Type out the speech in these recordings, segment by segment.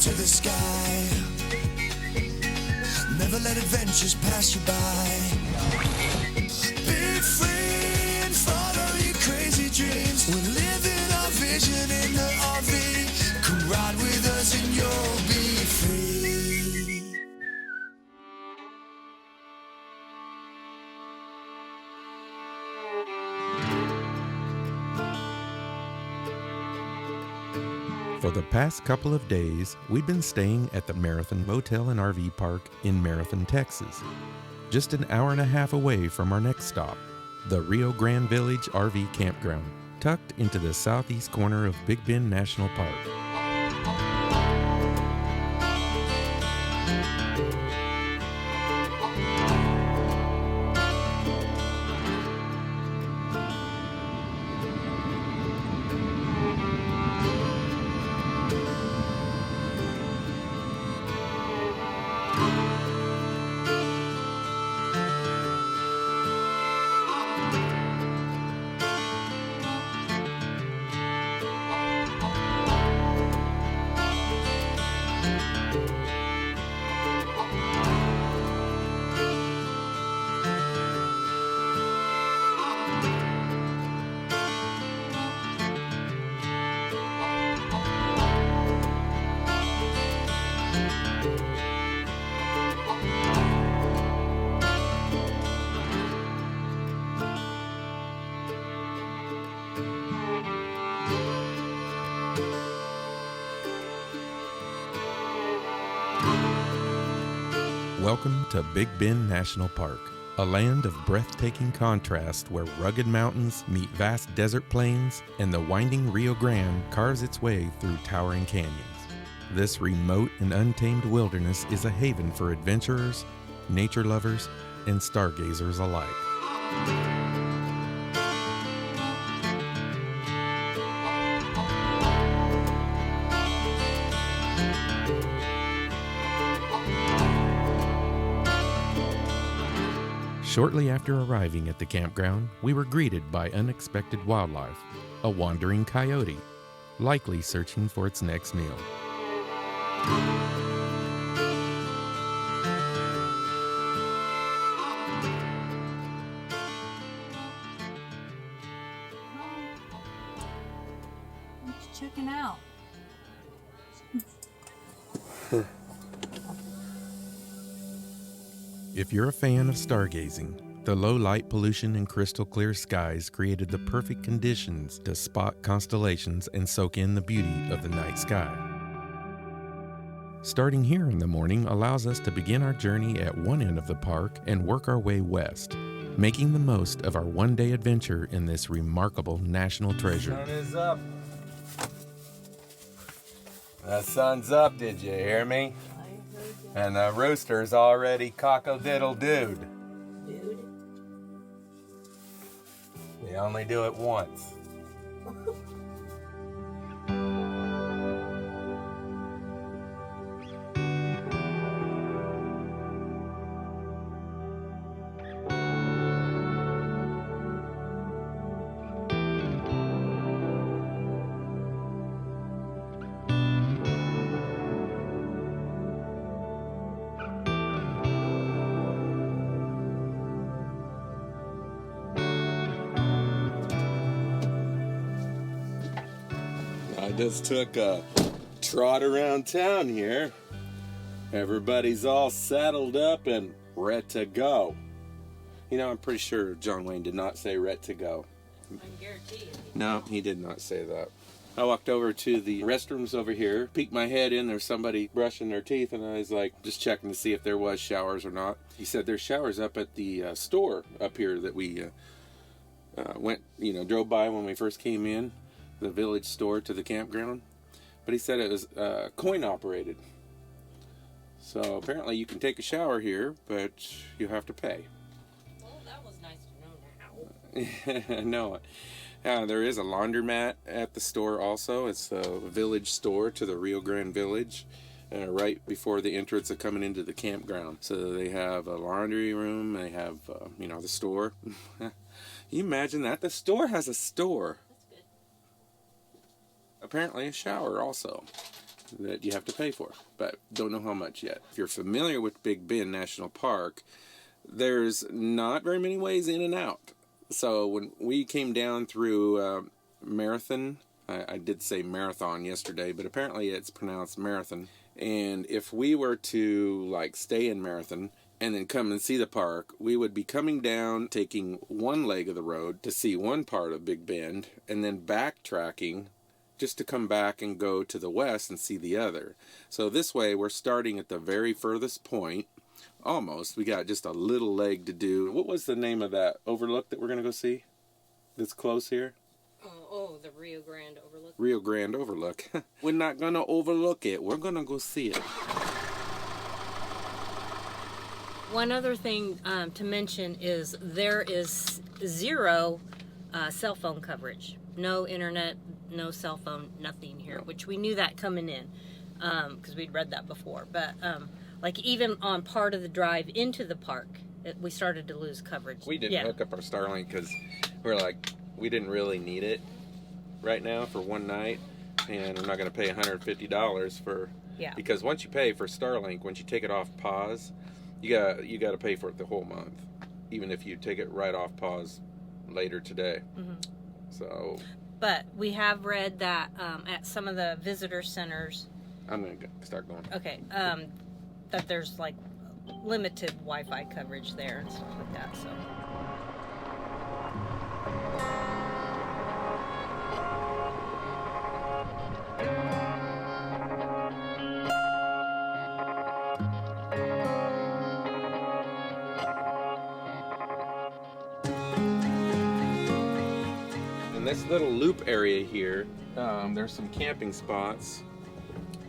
to the sky. Never let adventures pass you by. Be free and follow your crazy dreams. We're living our vision in the RV. Come ride with us and you'll be free. For the past couple of days, we've been staying at the Marathon Motel and RV Park in Marathon, Texas, just an hour and a half away from our next stop, the Rio Grande Village RV Campground, tucked into the southeast corner of Big Bend National Park. Welcome to Big Bend National Park, a land of breathtaking contrast where rugged mountains meet vast desert plains and the winding Rio Grande carves its way through towering canyons. This remote and untamed wilderness is a haven for adventurers, nature lovers, and stargazers alike. Shortly after arriving at the campground, we were greeted by unexpected wildlife, a wandering coyote, likely searching for its next meal. I'm just checking out. If you're a fan of stargazing, the low light pollution and crystal clear skies created the perfect conditions to spot constellations and soak in the beauty of the night sky. Starting here in the morning allows us to begin our journey at one end of the park and work our way west, making the most of our one-day adventure in this remarkable national treasure. The sun is up. The sun's up, did you hear me? And the rooster's already cock-a-diddle-dooed. Dude. You only do it once. I just took a trot around town here. Everybody's all saddled up and ready to go. You know, I'm pretty sure John Wayne did not say ready to go. I guarantee it. No, he did not say that. I walked over to the restrooms over here, peeked my head in, there's somebody brushing their teeth, and I was like, just checking to see if there was showers or not. He said there's showers up at the store up here that we drove by when we first came in, the village store to the campground. But he said it was coin operated. So apparently you can take a shower here, but you have to pay. Well, that was nice to know now. I know it. There is a laundromat at the store also. It's a village store to the Rio Grande Village, right before the entrance of coming into the campground. So they have a laundry room, they have, the store. Can you imagine that? The store has a store. That's good. Apparently a shower also. that you have to pay for, but don't know how much yet. If you're familiar with Big Bend National Park, there's not very many ways in and out. So when we came down through Marathon, I did say marathon yesterday, but apparently it's pronounced Marathon. And if we were to like stay in Marathon and then come and see the park, we would be coming down, taking one leg of the road to see one part of Big Bend, and then backtracking just to come back and go to the west and see the other. So this way we're starting at the very furthest point, almost. We got just a little leg to do. What was the name of that overlook that we're going to go see that's close here? The Rio Grande Overlook. Rio Grande Overlook. We're not going to overlook it. We're going to go see it. One other thing to mention is there is zero cell phone coverage. No internet, no cell phone, nothing here, which we knew that coming in because we'd read that before. But like even on part of the drive into the park, we started to lose coverage. We didn't hook up our Starlink because we're like, we didn't really need it right now for one night, and we're not going to pay $150 for because once you pay for Starlink, once you take it off pause, you got to pay for it the whole month, even if you take it right off pause later today. Mm-hmm. So, but we have read that at some of the visitor centers, I'm going to start going. Okay, that there's like limited Wi-Fi coverage there and stuff like that. So. In this little loop area here, there's some camping spots,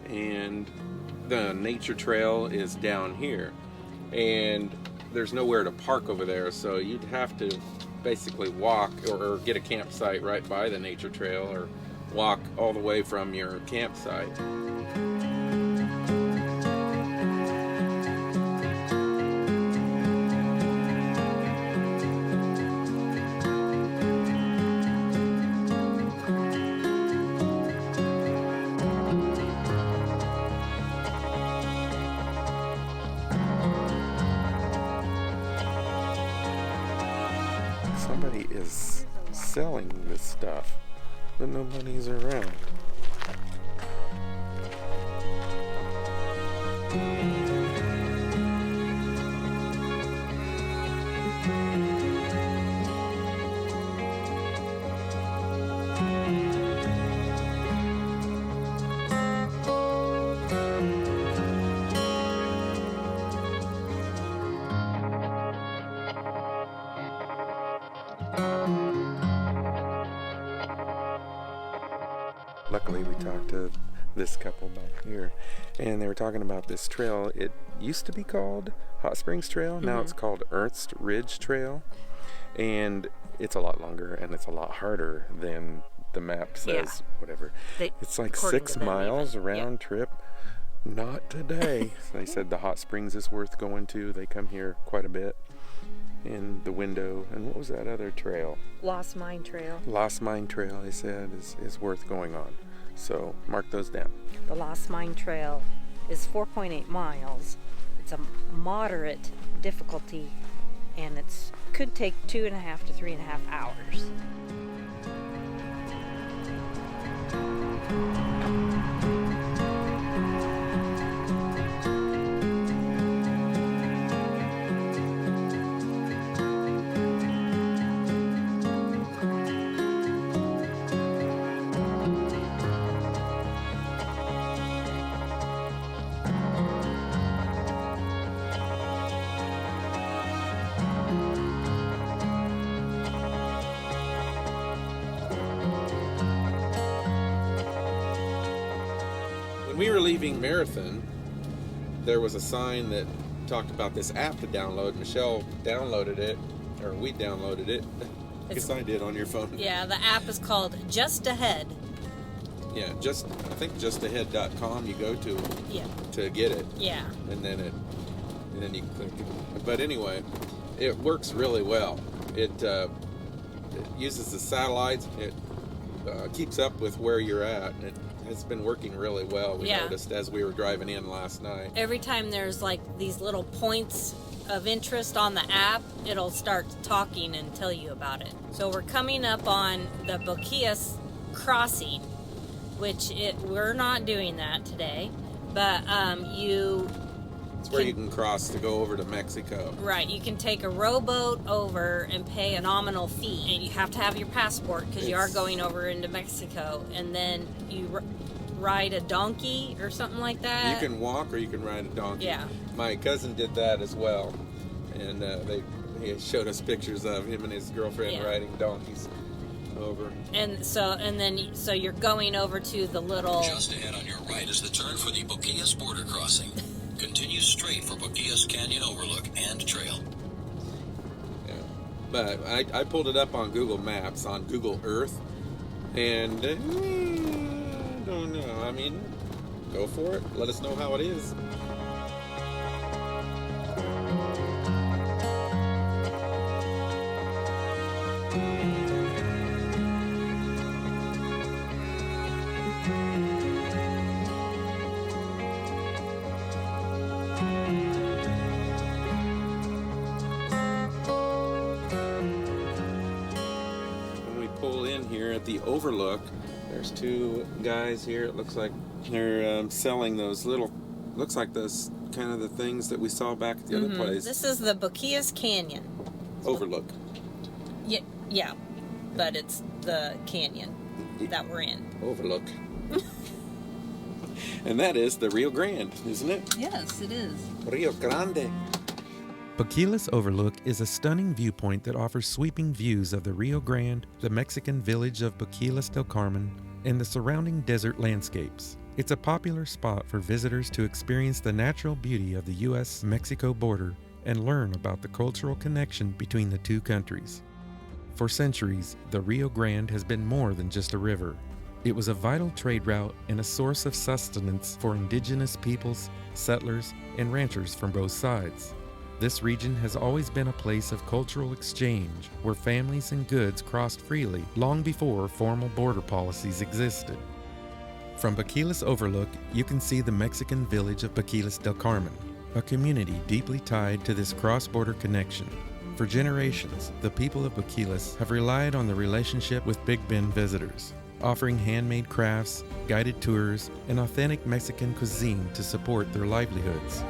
and the nature trail is down here, and there's nowhere to park over there, so you'd have to basically walk or get a campsite right by the nature trail, or walk all the way from your campsite. Somebody is selling this stuff, but nobody's around. Luckily, we talked to this couple back here, and they were talking about this trail. It used to be called Hot Springs Trail. Now it's called Ernst Ridge Trail, and it's a lot longer and it's a lot harder than the map says. Whatever. It's like 6 miles round trip. Not today. They said the hot springs is worth going to. They come here quite a bit. In the window, and what was that other trail? Lost Mine Trail. Lost Mine Trail, they said, is worth going on. So mark those down. The Lost Mine Trail is 4.8 miles. It's a moderate difficulty, and it could take 2.5 to 3.5 hours. When we were leaving Marathon, there was a sign that talked about this app to download. Michelle downloaded it, or we downloaded it. I guess I did on your phone. Yeah, the app is called Just Ahead. Yeah, I think justahead.com you go to to get it. Yeah. And then you click it. But anyway, it works really well. It uses the satellites. It keeps up with where you're at. It's been working really well. We noticed as we were driving in last night. Every time there's like these little points of interest on the app, it'll start talking and tell you about it. So we're coming up on the Boquillas crossing, which we're not doing that today, but it's where you can cross to go over to Mexico. Right, you can take a rowboat over and pay a nominal fee, and you have to have your passport because you are going over into Mexico, and then you ride a donkey or something like that. You can walk or you can ride a donkey. Yeah. My cousin did that as well, and he showed us pictures of him and his girlfriend riding donkeys over. So you're going over to the little. Just ahead on your right is the turn for the Boquillas border crossing. Continue straight for Boquillas Canyon Overlook and Trail. Yeah, but I pulled it up on Google Maps, on Google Earth, and I don't know. I mean, go for it. Let us know how it is. The Overlook, there's two guys here. It looks like they're selling those little, looks like those kind of the things that we saw back at the other place. This is the Boquillas Canyon Overlook. Yeah, but it's the canyon that we're in. Overlook. And that is the Rio Grande, isn't it? Yes, it is. Rio Grande. Boquillas Overlook is a stunning viewpoint that offers sweeping views of the Rio Grande, the Mexican village of Boquillas del Carmen, and the surrounding desert landscapes. It's a popular spot for visitors to experience the natural beauty of the U.S.-Mexico border and learn about the cultural connection between the two countries. For centuries, the Rio Grande has been more than just a river. It was a vital trade route and a source of sustenance for indigenous peoples, settlers, and ranchers from both sides. This region has always been a place of cultural exchange where families and goods crossed freely long before formal border policies existed. From Boquillas Overlook, you can see the Mexican village of Boquillas del Carmen, a community deeply tied to this cross-border connection. For generations, the people of Boquillas have relied on the relationship with Big Bend visitors, offering handmade crafts, guided tours, and authentic Mexican cuisine to support their livelihoods.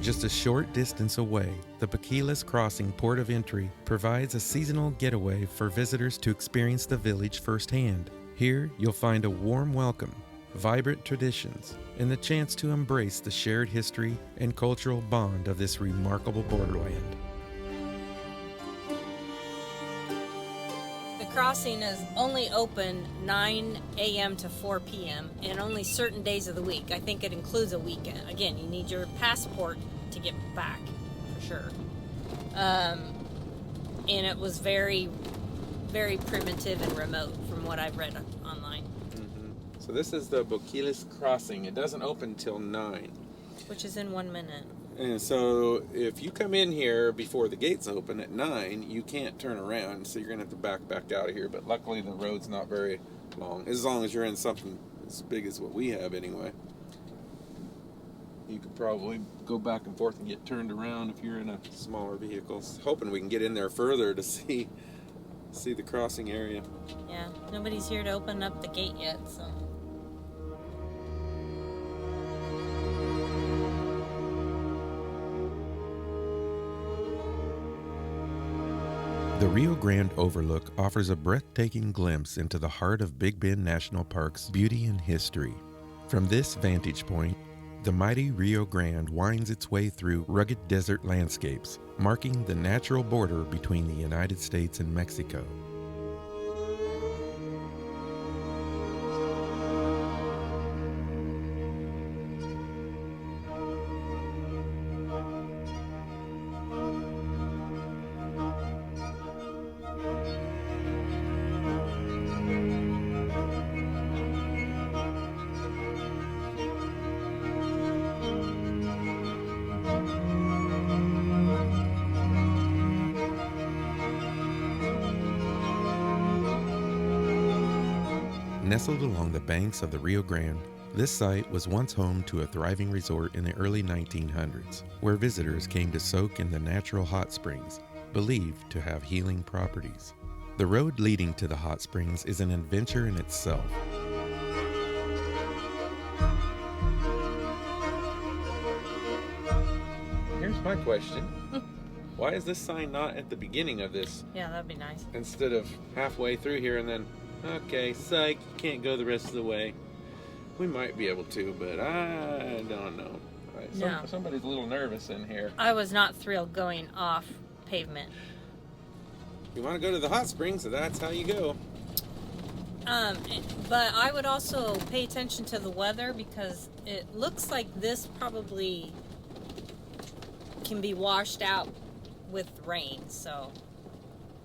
Just a short distance away, the Boquillas Crossing port of entry provides a seasonal getaway for visitors to experience the village firsthand. Here, you'll find a warm welcome, vibrant traditions, and the chance to embrace the shared history and cultural bond of this remarkable borderland. The crossing is only open 9 a.m. to 4 p.m. and only certain days of the week. I think it includes a weekend. Again, you need your passport to get back, for sure. And it was very, very primitive and remote from what I've read online. So this is the Boquillas Crossing. It doesn't open till 9. Which is in 1 minute. And so if you come in here before the gates open at 9, you can't turn around, so you're going to have to back out of here. But luckily the road's not very long, as long as you're in something as big as what we have anyway. You could probably go back and forth and get turned around if you're in a smaller vehicle. Hoping we can get in there further to see the crossing area. Yeah, nobody's here to open up the gate yet, so... The Rio Grande Overlook offers a breathtaking glimpse into the heart of Big Bend National Park's beauty and history. From this vantage point, the mighty Rio Grande winds its way through rugged desert landscapes, marking the natural border between the United States and Mexico. Nestled along the banks of the Rio Grande, this site was once home to a thriving resort in the early 1900s, where visitors came to soak in the natural hot springs, believed to have healing properties. The road leading to the hot springs is an adventure in itself. Here's my question. Why is this sign not at the beginning of this Yeah, that'd be nice. instead of halfway through here and then, okay, psych, you can't go the rest of the way? We might be able to, but I don't know. No. Somebody's a little nervous in here. I was not thrilled going off pavement. You want to go to the hot springs, so that's how you go. But I would also pay attention to the weather because it looks like this probably can be washed out with rain. So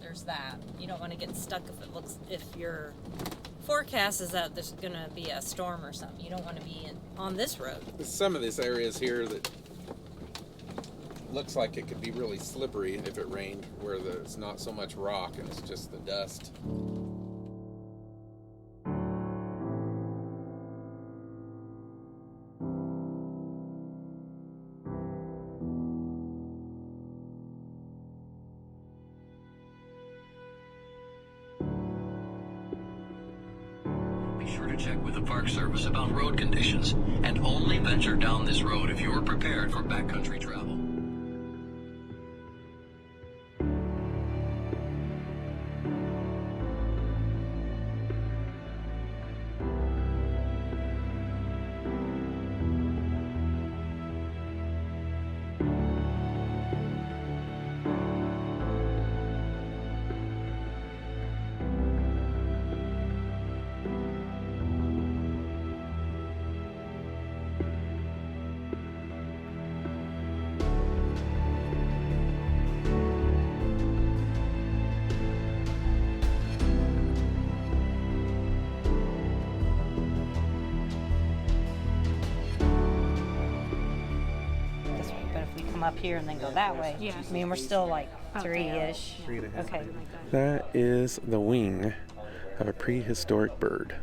there's that. You don't want to get stuck if your forecast is that there's going to be a storm or something. You don't want to be on this road. Some of this areas here that looks like it could be really slippery if it rained, where there's not so much rock and it's just the dust. Be sure to check with the Park Service about road conditions and only venture down this road if you are prepared for backcountry travel. But if we come up here and then go that way, I mean, we're still like 3-ish. 3.5. Okay. That is the wing of a prehistoric bird.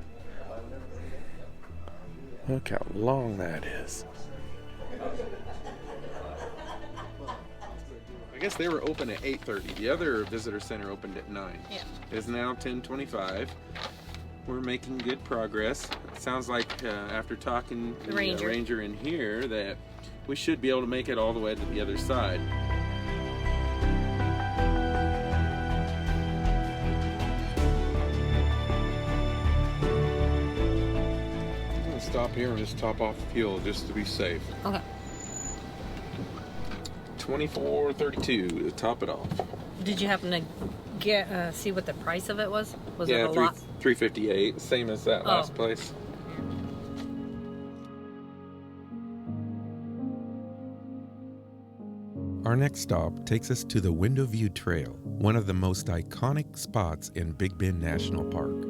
Look how long that is. I guess they were open at 8:30. The other visitor center opened at 9. Yeah. It is now 10:25. We're making good progress. It sounds like after talking to the ranger in here that we should be able to make it all the way to the other side. I'm gonna stop here and just top off the fuel just to be safe. Okay. 24.32 to top it off. Did you happen to get see what the price of it was? Was Yeah, it a lot? $3.58, same as that last place. Our next stop takes us to the Window View Trail, one of the most iconic spots in Big Bend National Park.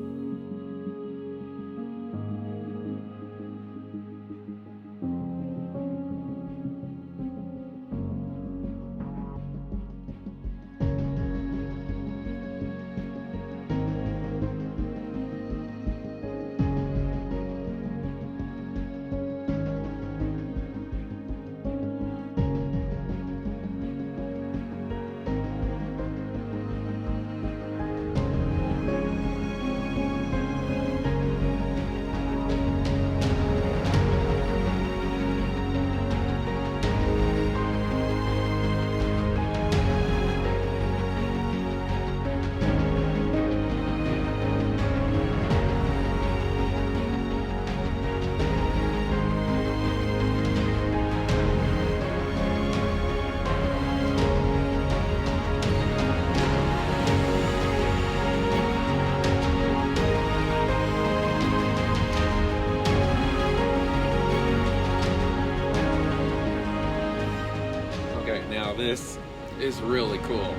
This is really cool.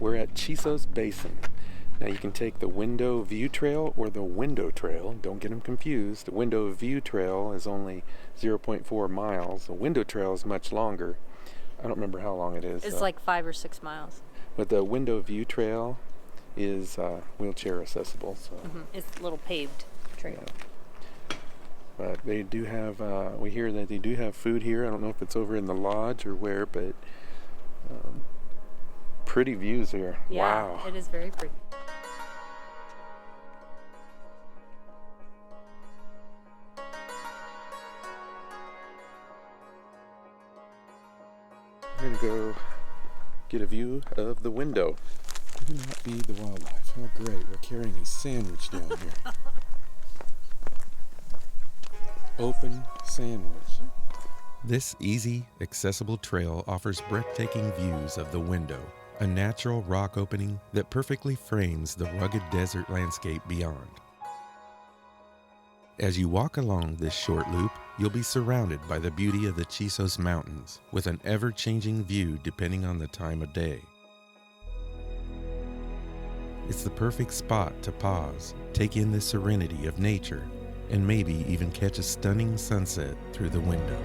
We're at Chiso's Basin. Now you can take the Window View Trail or the Window Trail. Don't get them confused. The Window View Trail is only 0.4 miles. The Window Trail is much longer. I don't remember how long it is. It's like 5 or 6 miles. But the Window View Trail is wheelchair accessible. So. It's a little paved trail. Yeah. But they do have, we hear that they do have food here. I don't know if it's over in the lodge or where, but pretty views here. Yeah, wow. It is very pretty. We're going to go get a view of the window. Do not feed the wildlife. How great. We're carrying a sandwich down here. Open sandwich. This easy, accessible trail offers breathtaking views of the window, a natural rock opening that perfectly frames the rugged desert landscape beyond. As you walk along this short loop, you'll be surrounded by the beauty of the Chisos Mountains, with an ever-changing view depending on the time of day. It's the perfect spot to pause, take in the serenity of nature, and maybe even catch a stunning sunset through the window.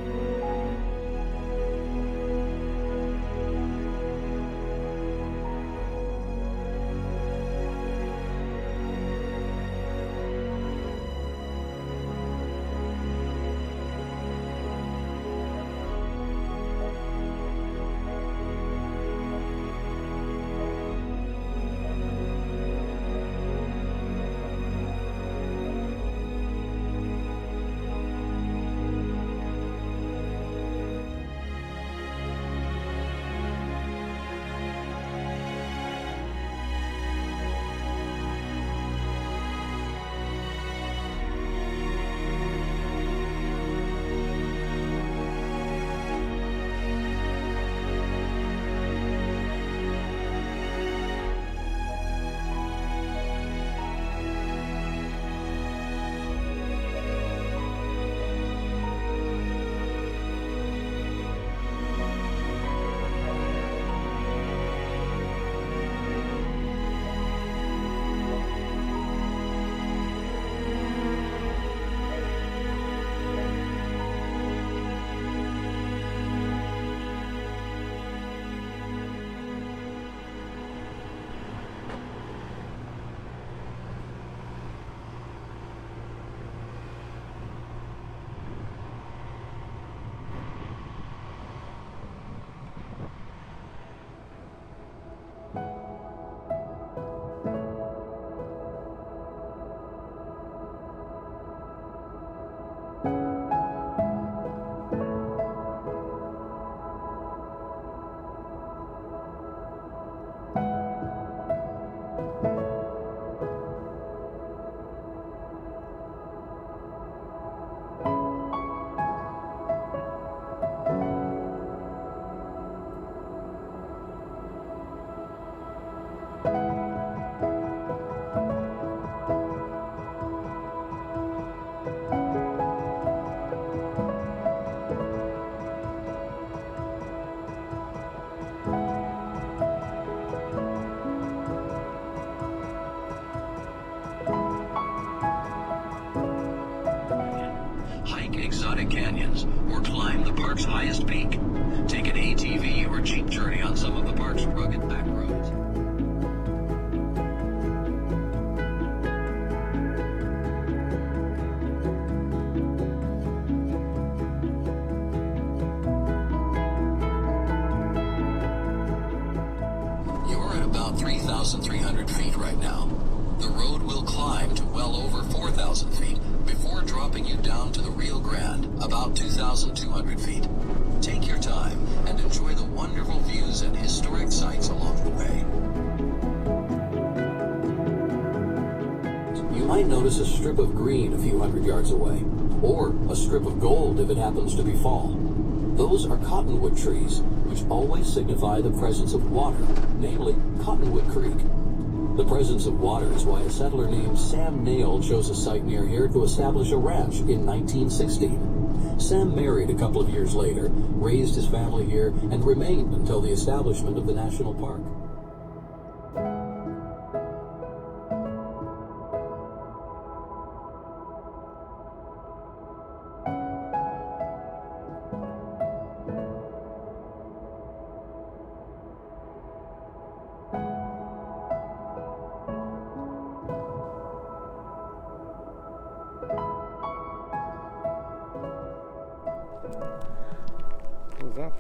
exotic canyons, or climb the park's highest peak. Take an ATV or Jeep journey on some of the park's rugged back roads. You're at about 3,300 feet right now. The road will climb to well over 4,000 feet before dropping you down to the Rio Grande, about 2,200 feet. Take your time and enjoy the wonderful views and historic sights along the way. You might notice a strip of green a few hundred yards away, or a strip of gold if it happens to be fall. Those are cottonwood trees, which always signify the presence of water, namely Cottonwood Creek. The presence of water is why a settler named Sam Nail chose a site near here to establish a ranch in 1916. Sam married a couple of years later, raised his family here, and remained until the establishment of the national park.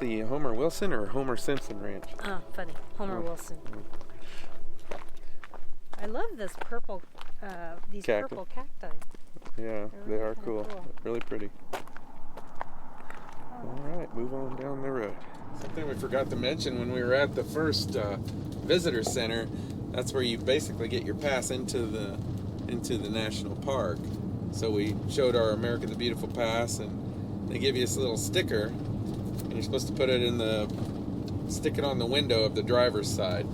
the Homer Wilson or Homer Simpson Ranch? Oh, funny. Homer Wilson. I love this purple, these purple cacti. Yeah, they are kinda cool. Really pretty. All right, move on down the road. Something we forgot to mention when we were at the first visitor center, that's where you basically get your pass into the national park. So we showed our America the Beautiful pass, and they give you this little sticker, and you're supposed to put it stick it on the window of the driver's side.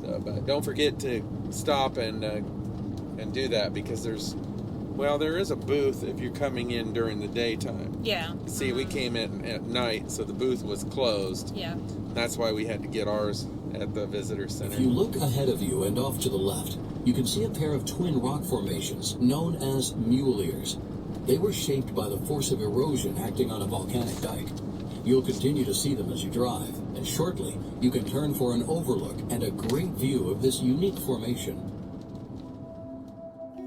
So, but don't forget to stop and do that, because there is a booth if you're coming in during the daytime. Yeah. See, we came in at night, so the booth was closed. Yeah. That's why we had to get ours at the visitor center. If you look ahead of you and off to the left, you can see a pair of twin rock formations known as mule ears. They were shaped by the force of erosion acting on a volcanic dike. You'll continue to see them as you drive, and shortly you can turn for an overlook and a great view of this unique formation.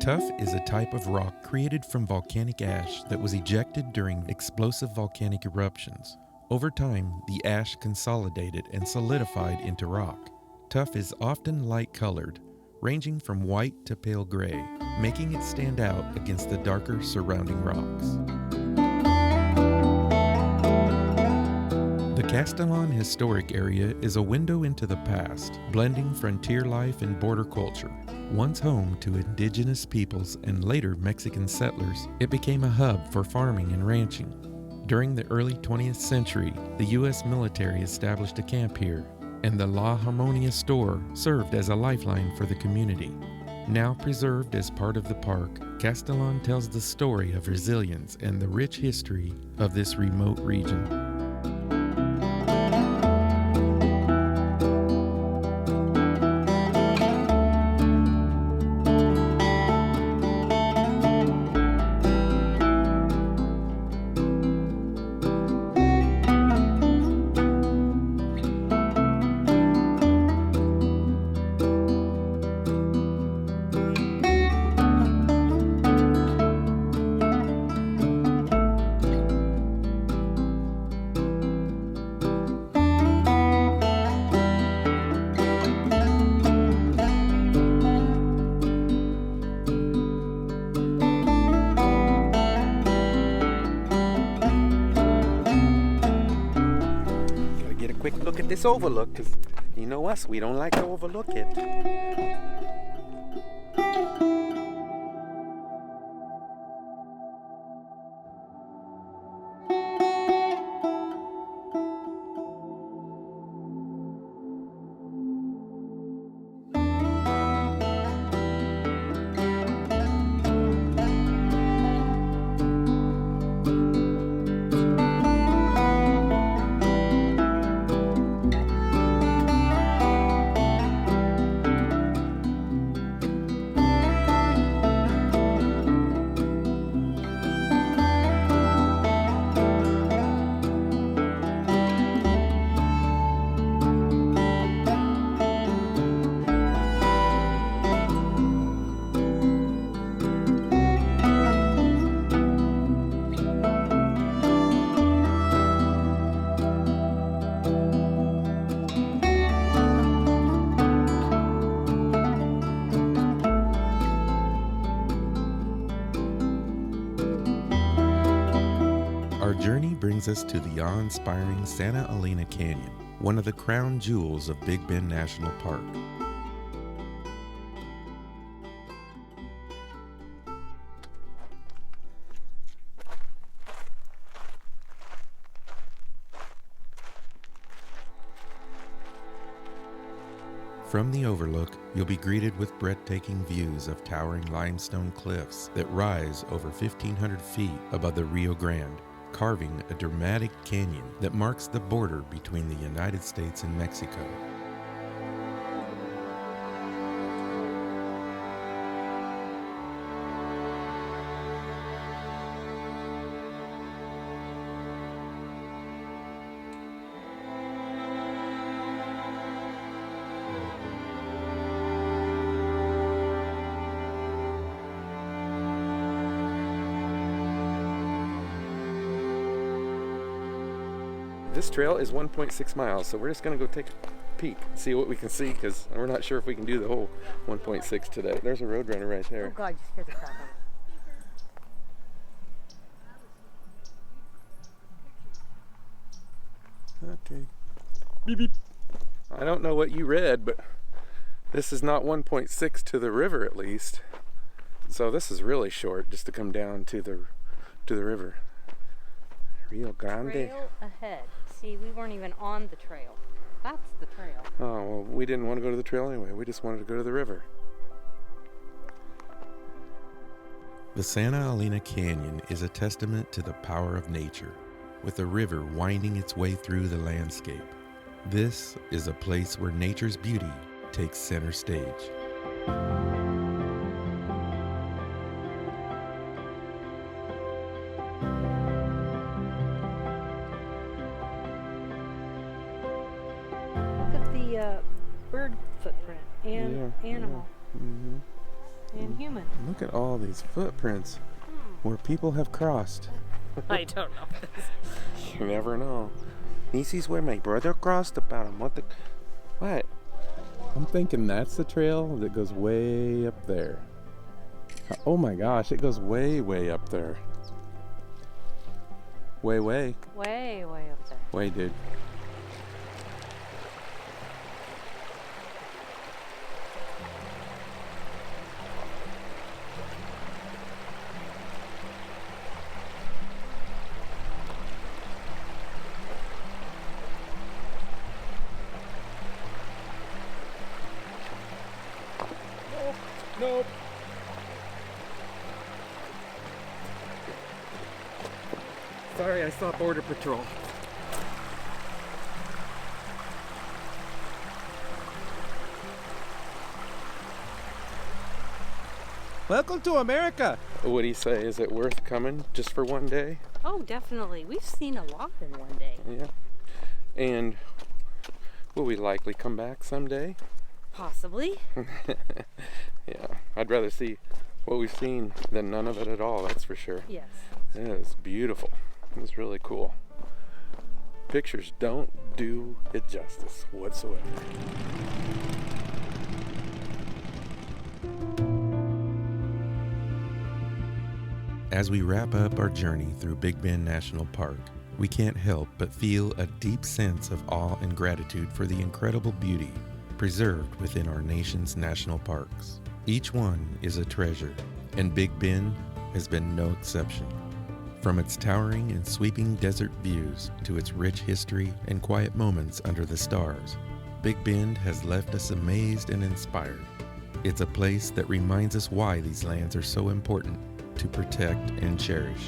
Tuff is a type of rock created from volcanic ash that was ejected during explosive volcanic eruptions. Over time, the ash consolidated and solidified into rock. Tuff is often light-colored, ranging from white to pale gray, making it stand out against the darker surrounding rocks. The Castellon Historic Area is a window into the past, blending frontier life and border culture. Once home to indigenous peoples and later Mexican settlers, it became a hub for farming and ranching. During the early 20th century, the U.S. military established a camp here, and the La Harmonia store served as a lifeline for the community. Now preserved as part of the park, Castellon tells the story of resilience and the rich history of this remote region. Look at this overlook, because you know us, we don't like to overlook it. Our journey brings us to the awe-inspiring Santa Elena Canyon, one of the crown jewels of Big Bend National Park. From the overlook, you'll be greeted with breathtaking views of towering limestone cliffs that rise over 1,500 feet above the Rio Grande, carving a dramatic canyon that marks the border between the United States and Mexico. This trail is 1.6 miles, so we're just gonna go take a peek, see what we can see, because we're not sure if we can do the whole 1.6 today. There's a roadrunner right Oh there. God, you scared the crap out of me. Okay. Beep beep. I don't know what you read, but this is not 1.6 to the river at least. So this is really short just to come down to the river. Rio Grande. Trail ahead. See, we weren't even on the trail. That's the trail. Oh, well, we didn't want to go to the trail anyway. We just wanted to go to the river. The Santa Elena Canyon is a testament to the power of nature, with a river winding its way through the landscape. This is a place where nature's beauty takes center stage. Look at the bird footprint and Yeah, animal and human. Look at all these footprints where people have crossed. I don't know. You never know. This is where my brother crossed about a month ago. What? I'm thinking that's the trail that goes way up there. Oh my gosh, it goes way, way up there. Way, way. Way up there. Way, dude. Nope. Sorry, I saw Border Patrol. Welcome to America! What do you say? Is it worth coming just for one day? Oh, definitely. We've seen a lot in one day. Yeah. And will we likely come back someday? Possibly. Yeah. I'd rather see what we've seen than none of it at all, that's for sure. Yes. It was beautiful. It was really cool. Pictures don't do it justice whatsoever. As we wrap up our journey through Big Bend National Park, we can't help but feel a deep sense of awe and gratitude for the incredible beauty preserved within our nation's national parks. Each one is a treasure, and Big Bend has been no exception. From its towering and sweeping desert views to its rich history and quiet moments under the stars, Big Bend has left us amazed and inspired. It's a place that reminds us why these lands are so important to protect and cherish.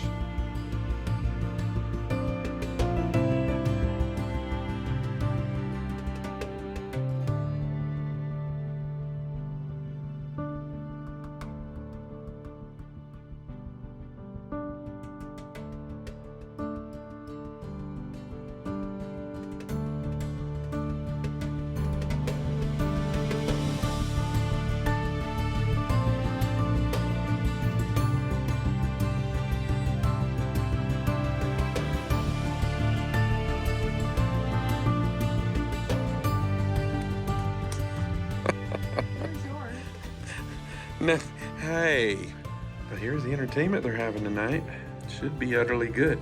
Hey, but here's the entertainment they're having tonight. Should be utterly good.